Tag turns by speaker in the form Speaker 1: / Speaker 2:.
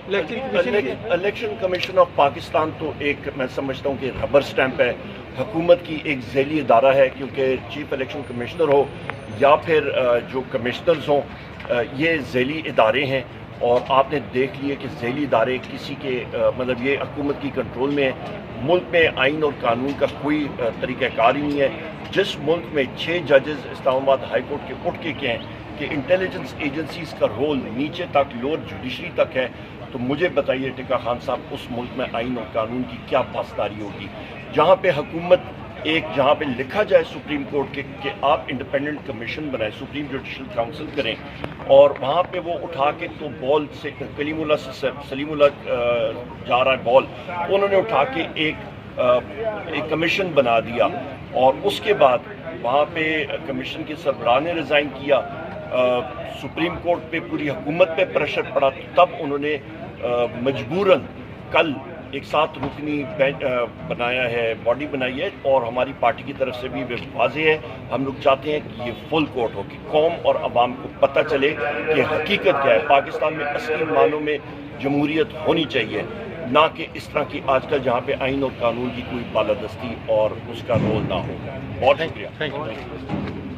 Speaker 1: Election commission of Pakistan تو ایک میں سمجھتا ہوں کہ ربر سٹیمپ ہے، حکومت کی ایک ذیلی ادارہ ہے، کیونکہ چیف الیکشن کمشنر ہو یا پھر جو کمشنرز ہوں یہ ذیلی ادارے ہیں، اور آپ نے دیکھ لیے کہ ذیلی ادارے کسی کے مطلب یہ حکومت کی کنٹرول میں ہے۔ ملک میں آئین اور قانون کا کوئی طریقہ کار ہی نہیں ہے۔ جس ملک میں 6 ججز اسلام آباد ہائی کورٹ کے اٹھ کے کہیں کہ انٹیلیجنس ایجنسیز کا رول نیچے تک لوور جوڈیشری تک ہے، تو مجھے بتائیے ٹکا خان صاحب اس ملک میں آئین اور قانون کی کیا پاسداری ہوگی؟ جہاں پہ حکومت جہاں پہ لکھا جائے سپریم کورٹ کے کہ آپ انڈیپینڈنٹ کمیشن بنائیں، سپریم جوڈیشل کاؤنسل کریں، اور وہاں پہ وہ اٹھا کے تو بال سے کلیم اللہ سے سلیم اللہ جا رہا ہے بال، انہوں نے اٹھا کے ایک کمیشن بنا دیا، اور اس کے بعد وہاں پہ کمیشن کے سربراہ نے ریزائن کیا، سپریم کورٹ پہ پوری حکومت پہ پریشر پڑا، تب انہوں نے مجبوراً کل ایک 7 رکنی بنایا ہے، باڈی بنائی ہے، اور ہماری پارٹی کی طرف سے بھی واضح ہے، ہم لوگ چاہتے ہیں کہ یہ فل کورٹ ہو، کہ قوم اور عوام کو پتہ چلے کہ حقیقت کیا ہے۔ پاکستان میں اصلی معنوں میں جمہوریت ہونی چاہیے، نہ کہ اس طرح کی آج کل جہاں پہ آئین اور قانون کی کوئی بالادستی اور اس کا رول نہ ہو۔ بہت شکریہ۔